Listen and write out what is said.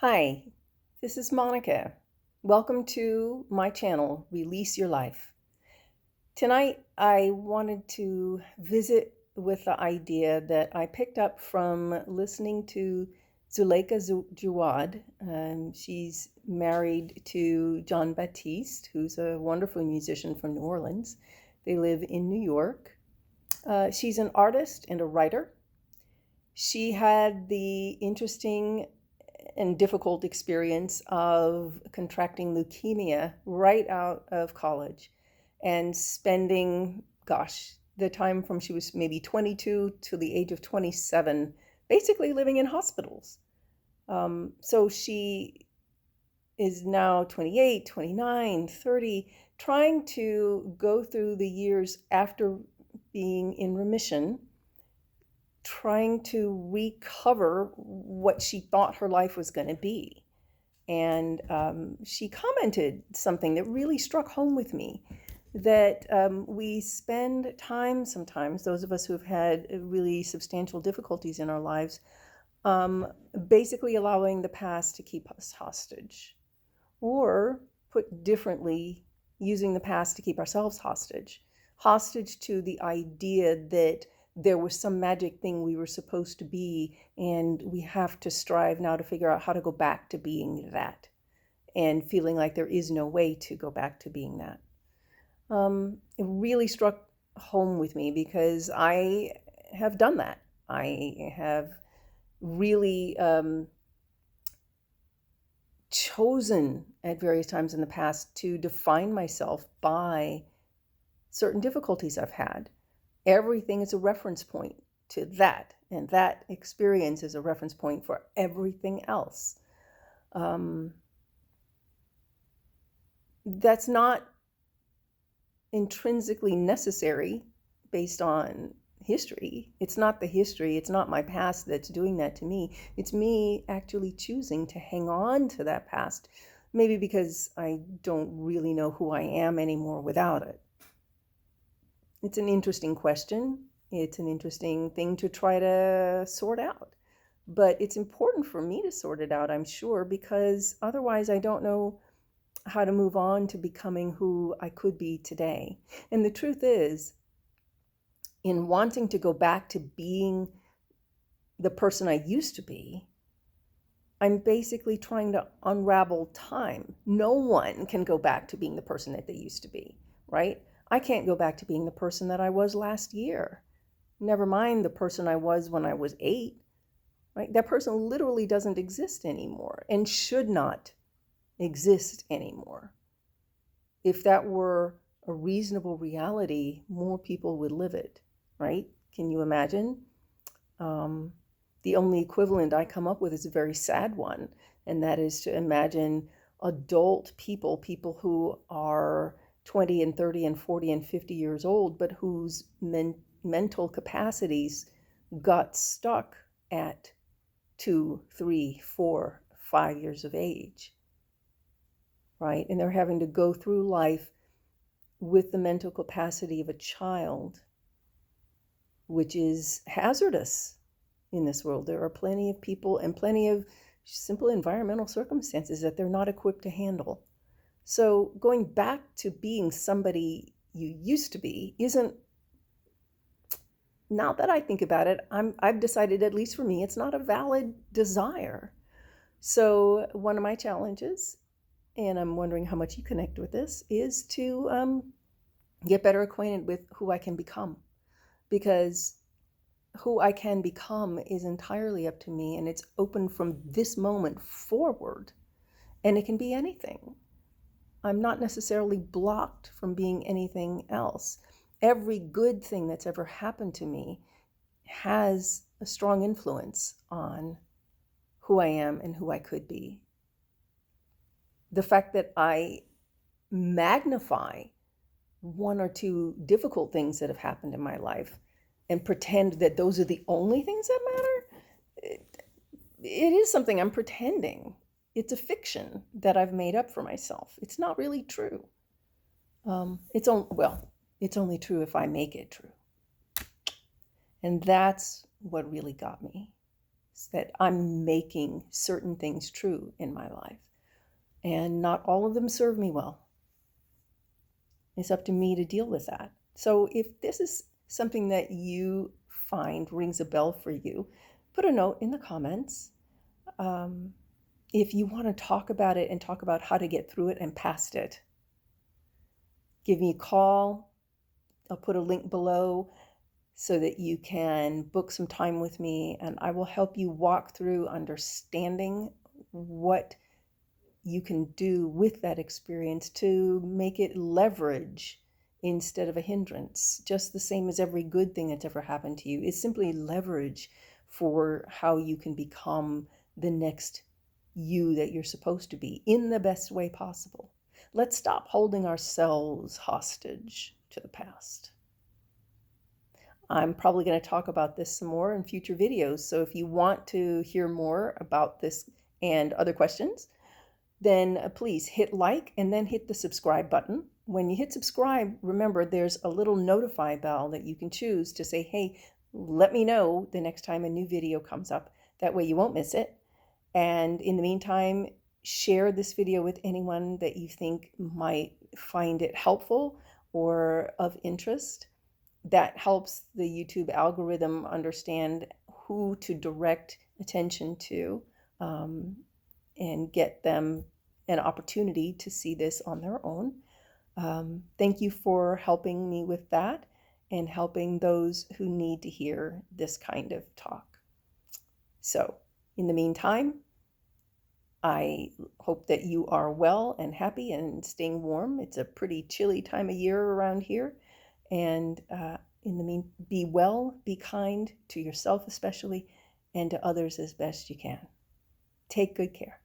Hi, this is Monica. Welcome to my channel, Release Your Life. Tonight, I wanted to visit with the idea that I picked up from listening to Suleika Jaouad. She's married to John Baptiste, who's a wonderful musician from New Orleans. They live in New York. She's an artist and a writer. She had the interesting and difficult experience of contracting leukemia right out of college and spending, the time from she was maybe 22 to the age of 27, basically living in hospitals. So she is now 28, 29, 30, trying to go through the years after being in remission, trying to recover what she thought her life was going to be. And she commented something that really struck home with me, that we spend time sometimes, those of us who have had really substantial difficulties in our lives, basically allowing the past to keep us hostage, or put differently, using the past to keep ourselves hostage to the idea that there was some magic thing we were supposed to be, and we have to strive now to figure out how to go back to being that, and feeling like there is no way to go back to being that. It really struck home with me because I have done that. I have really chosen at various times in the past to define myself by certain difficulties I've had. Everything is a reference point to that, and that experience is a reference point for everything else. That's not intrinsically necessary based on history. It's not the history, it's not my past that's doing that to me. It's me actually choosing to hang on to that past, maybe because I don't really know who I am anymore without it. It's an interesting question. It's an interesting thing to try to sort out. But it's important for me to sort it out, I'm sure, because otherwise I don't know how to move on to becoming who I could be today. And the truth is, in wanting to go back to being the person I used to be, I'm basically trying to unravel time. No one can go back to being the person that they used to be, right? I can't go back to being the person that I was last year. Never mind the person I was when I was 8, right? That person literally doesn't exist anymore and should not exist anymore. If that were a reasonable reality, more people would live it, right? Can you imagine? The only equivalent I come up with is a very sad one, and that is to imagine adult people who are 20 and 30 and 40 and 50 years old, but whose mental capacities got stuck at 2, 3, 4, 5 years of age, right? And they're having to go through life with the mental capacity of a child, which is hazardous in this world. There are plenty of people and plenty of simple environmental circumstances that they're not equipped to handle. So going back to being somebody you used to be isn't, now that I think about it, I've decided, at least for me, it's not a valid desire. So one of my challenges, and I'm wondering how much you connect with this, is to get better acquainted with who I can become. Because who I can become is entirely up to me, and it's open from this moment forward, and it can be anything. I'm not necessarily blocked from being anything else. Every good thing that's ever happened to me has a strong influence on who I am and who I could be. The fact that I magnify one or two difficult things that have happened in my life and pretend that those are the only things that matter, it is something I'm pretending. It's a fiction that I've made up for myself. It's not really true. It's only true if I make it true. And that's what really got me. that I'm making certain things true in my life. And not all of them serve me well. It's up to me to deal with that. So if this is something that you find rings a bell for you, put a note in the comments. If you want to talk about it and talk about how to get through it and past it, give me a call. I'll put a link below so that you can book some time with me, and I will help you walk through understanding what you can do with that experience to make it leverage instead of a hindrance. Just the same as every good thing that's ever happened to you. It's simply leverage for how you can become the next you that you're supposed to be in the best way possible. Let's stop holding ourselves hostage to the past. I'm probably going to talk about this some more in future videos. So if you want to hear more about this and other questions, then please hit like and then hit the subscribe button. When you hit subscribe, remember there's a little notify bell that you can choose to say, hey, let me know the next time a new video comes up. That way you won't miss it. And in the meantime, share this video with anyone that you think might find it helpful or of interest. That helps the YouTube algorithm understand who to direct attention to and get them an opportunity to see this on their own. Thank you for helping me with that and helping those who need to hear this kind of talk. So, in the meantime, I hope that you are well and happy and staying warm. It's a pretty chilly time of year around here. And be well, be kind to yourself especially, and to others as best you can. Take good care.